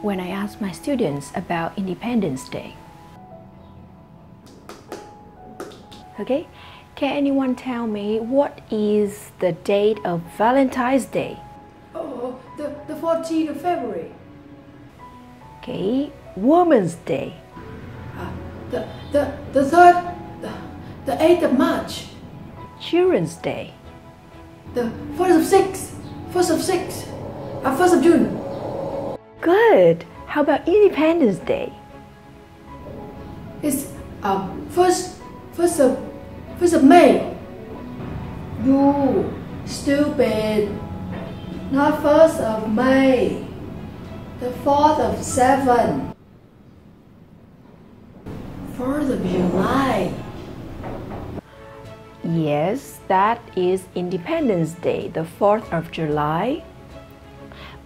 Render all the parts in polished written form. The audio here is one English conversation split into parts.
when I ask my students about Independence Day. Okay, can anyone tell me what is the date of Valentine's Day? Oh, the 14th of February. Okay, Women's Day. The 3rd, the 8th of March. Children's Day. The 1st of June. Good. How about Independence Day? It's first of May. You stupid. Not 1st of May. The 4th of 7. 4th of July. Yes, that is Independence Day, the 4th of July.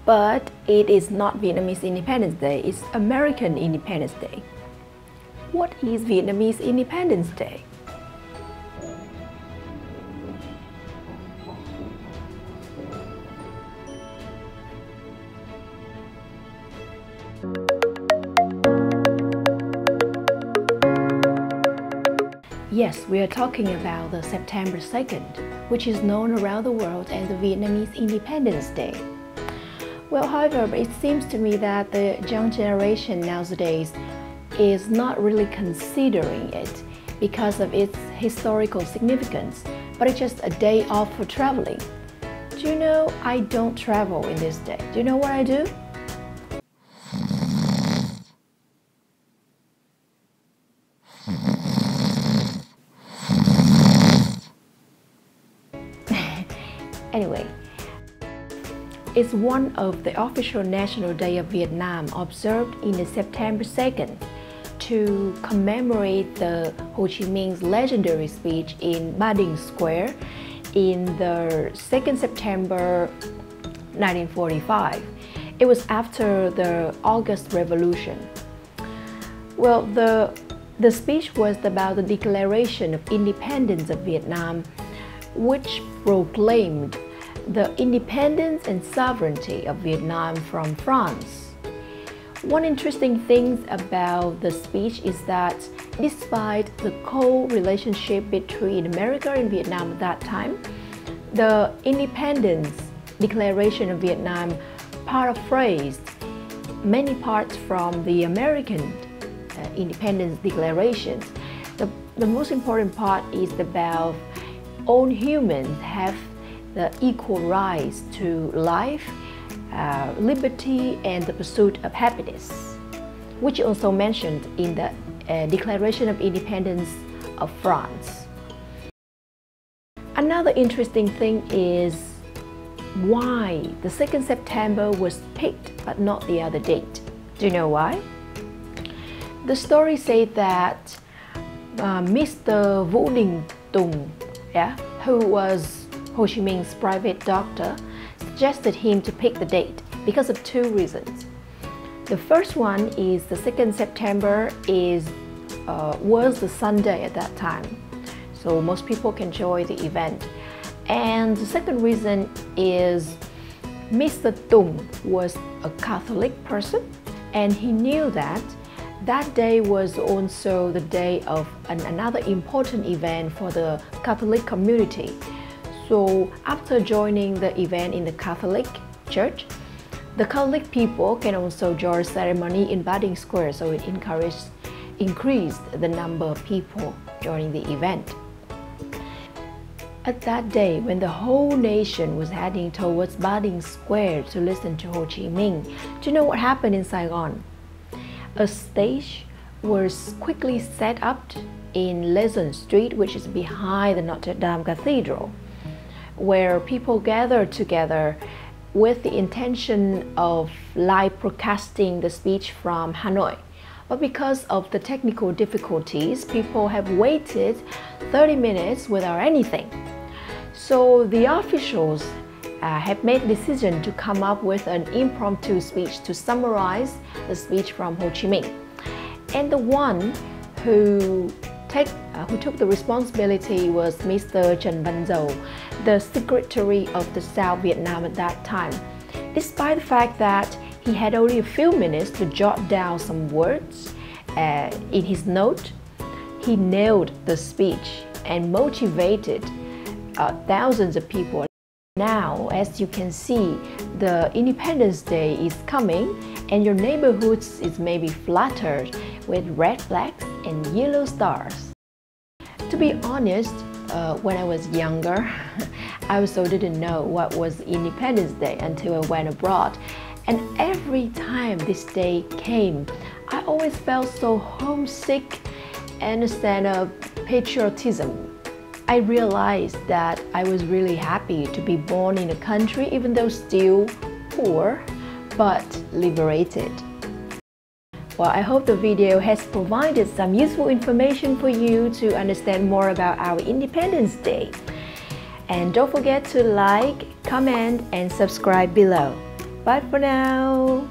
But it is not Vietnamese Independence Day, it's American Independence Day. What is Vietnamese Independence Day? Yes, we are talking about the September 2nd, which is known around the world as the Vietnamese Independence Day. Well, however, it seems to me that the young generation nowadays is not really considering it because of its historical significance, but it's just a day off for traveling. Do you know I don't travel in this day? Do you know what I do? Anyway, it's one of the official National Day of Vietnam observed in the September 2nd to commemorate the Ho Chi Minh's legendary speech in Ba Đình Square in the 2nd September 1945. It was after the August Revolution. Well, the speech was about the Declaration of Independence of Vietnam, which proclaimed the independence and sovereignty of Vietnam from France. One interesting thing about the speech is that despite the cold relationship between America and Vietnam at that time, the Independence Declaration of Vietnam paraphrased many parts from the American Independence Declarations. The most important part is about all humans have the equal rights to life, liberty, and the pursuit of happiness, which is also mentioned in the Declaration of Independence of France. Another interesting thing is why the 2nd September was picked but not the other date. Do you know why? The story says that Mr. Vũ Đình Tùng, who was Ho Chi Minh's private doctor, suggested him to pick the date because of two reasons. The first one is the 2nd September was the Sunday at that time, so most people can enjoy the event. And the second reason is Mr. Tung was a Catholic person, and he knew that that day was also the day of another important event for the Catholic community. So after joining the event in the Catholic Church, the Catholic people can also join the ceremony in Ba Đình Square, so it increased the number of people joining the event. At that day, when the whole nation was heading towards Ba Đình Square to listen to Ho Chi Minh, do you know what happened in Saigon? A stage was quickly set up in Legion Street, which is behind the Notre Dame Cathedral, where people gathered together with the intention of live broadcasting the speech from Hanoi. But because of the technical difficulties, people have waited 30 minutes without anything. So the officials have made a decision to come up with an impromptu speech to summarize the speech from Ho Chi Minh. And the one who took the responsibility was Mr. Trần Văn Dầu, the Secretary of the South Vietnam at that time. Despite the fact that he had only a few minutes to jot down some words in his note. He nailed the speech and motivated thousands of people. Now, as you can see, the Independence Day is coming and your neighborhoods is maybe fluttered with red flags and yellow stars. To be honest, when I was younger, I also didn't know what was Independence Day until I went abroad. And every time this day came, I always felt so homesick and a sense of patriotism. I realized that I was really happy to be born in a country, even though still poor, but liberated. Well, I hope the video has provided some useful information for you to understand more about our Independence Day. And don't forget to like, comment, and subscribe below. Bye for now!